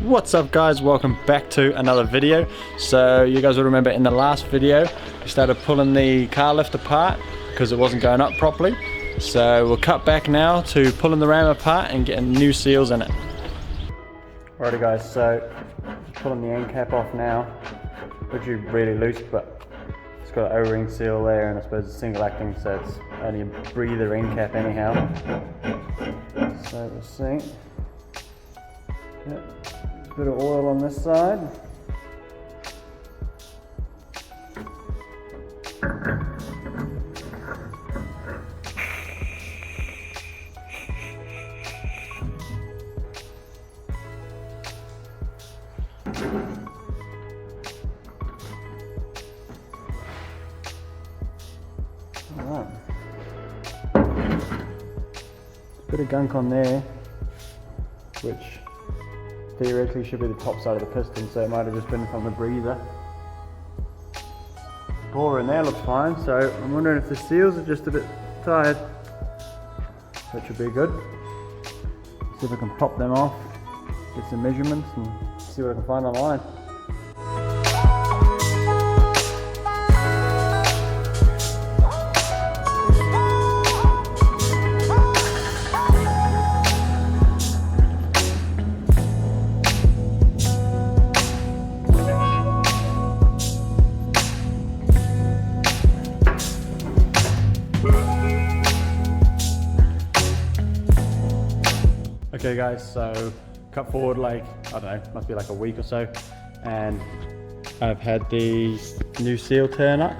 What's up guys, welcome back to another video. So you guys will remember in the last video we started pulling the car lift apart because it wasn't going up properly. So we'll cut back now to pulling the ram apart and getting new seals in it. Alrighty guys, so just pulling the end cap off now, which is really loose, but it's got an O-ring seal there, and I suppose it's single acting, so it's only a breather end cap anyhow. So we'll see. Yep. A bit of oil on this side. Alright. A bit of gunk on there, which theoretically should be the top side of the piston, so it might have just been from the breather. Bore in there looks fine, so I'm wondering if the seals are just a bit tired. That should be good. See if I can pop them off, get some measurements and see what I can find online. Okay guys, so cut forward like, I don't know, must be like a week or so, and I've had the new seal turn up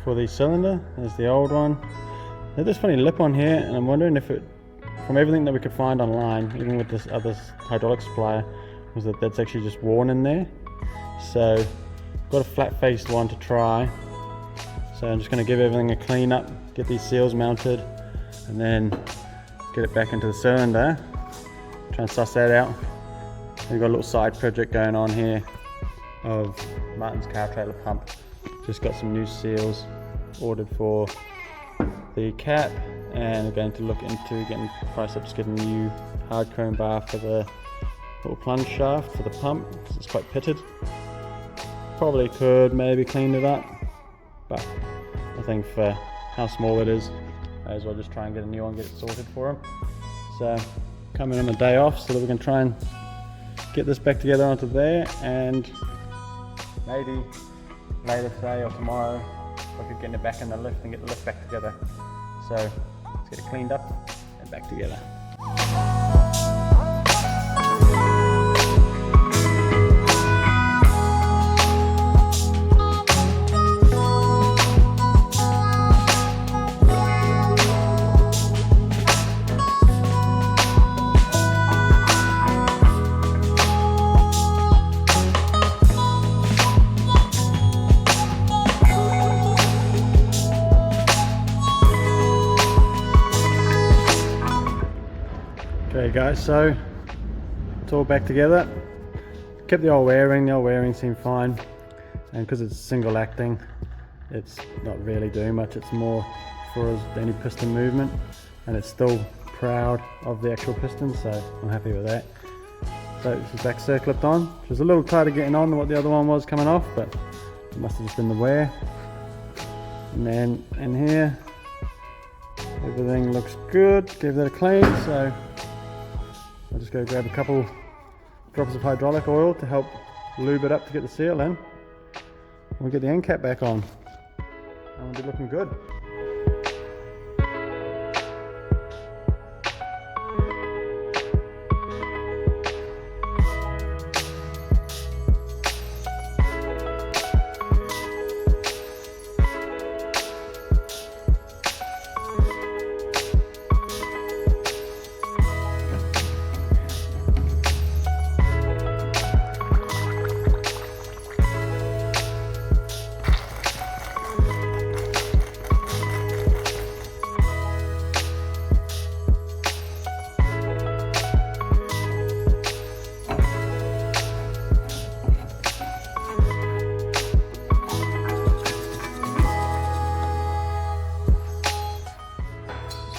for the cylinder. There's the old one. There's this funny lip on here, and I'm wondering if it, from everything that we could find online, even with this other hydraulic supplier, was that that's actually just worn in there. So got a flat faced one to try. So I'm just going to give everything a clean up, get these seals mounted, and then get it back into the cylinder. Try and suss that out. We've got a little side project going on here of Martin's car trailer pump. Just got some new seals ordered for the cap, and we're going to look into getting price up to get a new hard chrome bar for the little plunge shaft for the pump, because it's quite pitted. Probably could maybe clean it up, but I think for how small it is, may as well just try and get a new one, get it sorted for him. So coming on a day off so that we can try and get this back together onto there, and maybe later today or tomorrow look at getting it back in the lift and get the lift back together. So let's get it cleaned up and back together. Okay guys, so it's all back together. Kept the old wearing seemed fine, and because it's single acting, it's not really doing much. It's more for any piston movement, and it's still proud of the actual piston, so I'm happy with that. So this is back circlip on, which was a little tighter getting on than what the other one was coming off, but it must have just been the wear. And then in here, everything looks good. Give that a clean, so I'll just go grab a couple drops of hydraulic oil to help lube it up to get the seal in. We'll get the end cap back on, and we'll be looking good.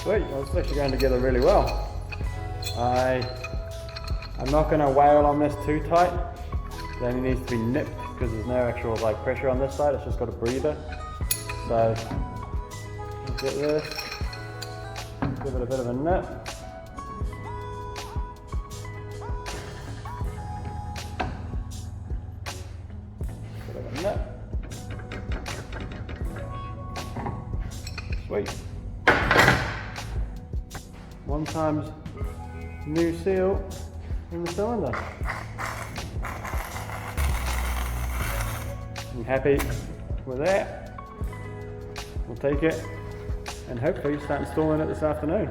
Sweet, well, it's actually going together really well. I I'm not going to wail on this too tight. It only needs to be nipped because there's no actual like pressure on this side. It's just got a breather. So get this, give it a bit of a nip. Bit of a nip. Sweet. 1 times new seal in the cylinder. I'm happy with that. We'll take it and hopefully start installing it this afternoon.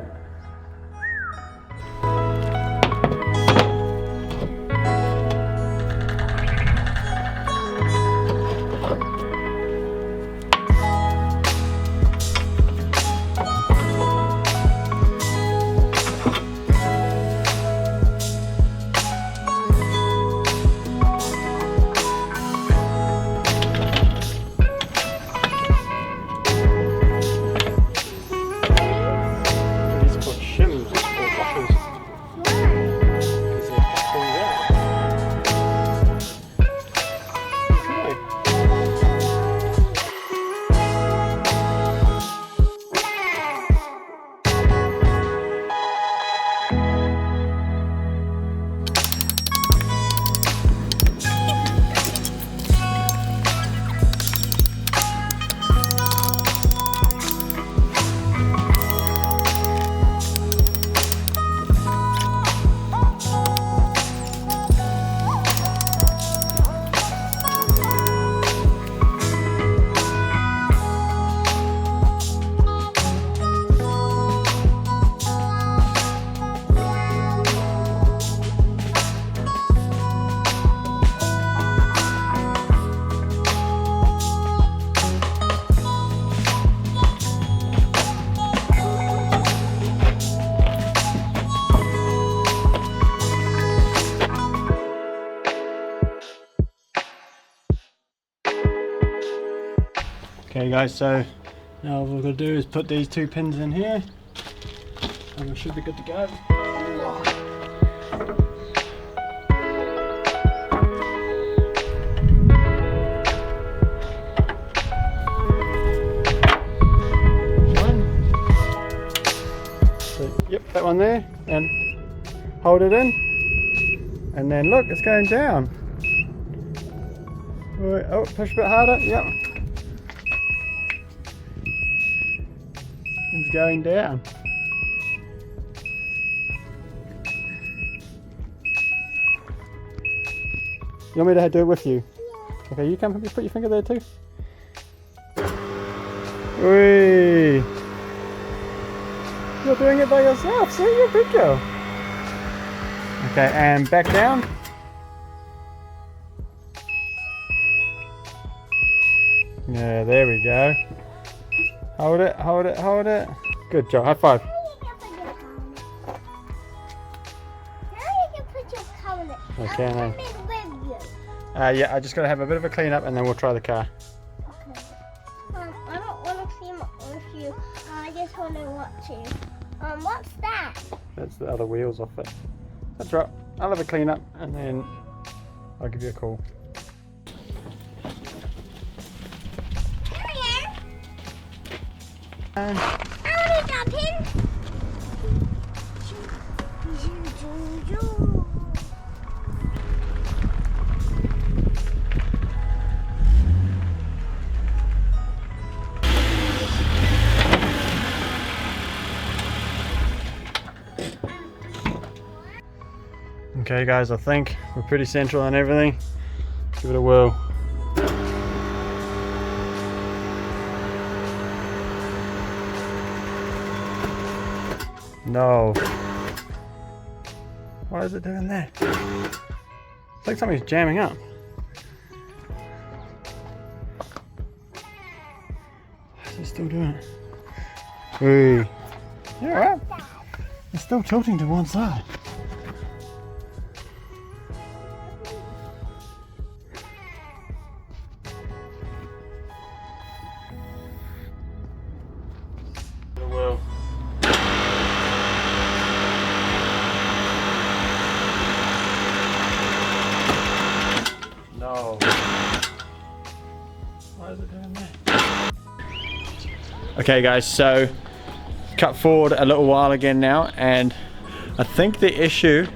Okay guys, so now what we're going to do is put these 2 pins in here and we should be good to go. So, yep, that one there, and hold it in and then look, it's going down. Oh, push a bit harder, yep. It's going down. You want me to do it with you? Yeah. Okay, you come put your finger there too. Whee! You're doing it by yourself, see? You're a big girl. Okay, and back down. Yeah, there we go. Hold it, hold it, hold it. Good job, high five. Okay, yeah, I just got to have a bit of a clean up and then we'll try the car. Okay. I don't want to clean up with you. I just want to watch you. What's that? That's the other wheels off it. That's right. I'll have a clean up and then I'll give you a call. I want to jump in. Okay guys, I think we're pretty central on everything. Give it a whirl. No. Why is it doing that? It's like something's jamming up. Why is it still doing it? Whee. You alright? It's still tilting to one side. Okay guys, so cut forward a little while again now, and I think the issue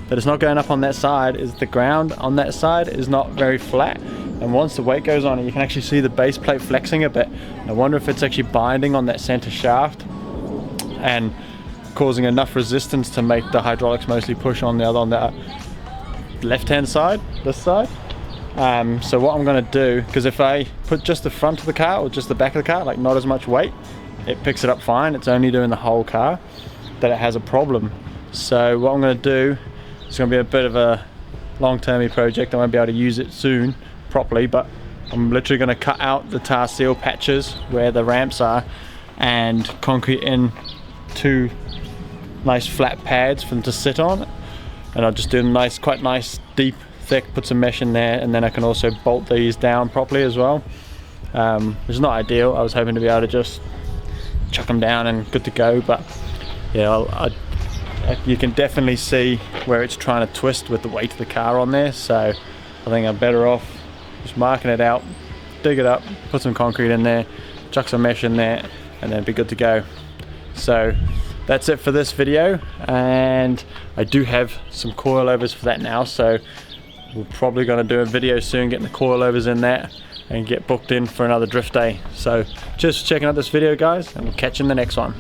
that it's not going up on that side is the ground on that side is not very flat, and once the weight goes on it, you can actually see the base plate flexing a bit. And I wonder if it's actually binding on that center shaft and causing enough resistance to make the hydraulics mostly push on the left hand side, this side. So what I'm going to do, because if I put just the front of the car or just the back of the car, like not as much weight, it picks it up fine. It's only doing the whole car that it has a problem. So what I'm going to do, it's going to be a bit of a long-termy project. I won't be able to use it soon properly, but I'm literally going to cut out the tar seal patches where the ramps are and concrete in 2 nice flat pads for them to sit on, and I'll just do nice, quite nice, deep, thick, put some mesh in there, and then I can also bolt these down properly as well, which is not ideal. I was hoping to be able to just chuck them down and good to go, but yeah, you can definitely see where it's trying to twist with the weight of the car on there, so I think I'm better off just marking it out, dig it up, put some concrete in there, chuck some mesh in there, and then be good to go. So that's it for this video, and I do have some coilovers for that now, so we're probably going to do a video soon getting the coilovers in there and get booked in for another drift day. So just checking out this video guys, and we'll catch you in the next one.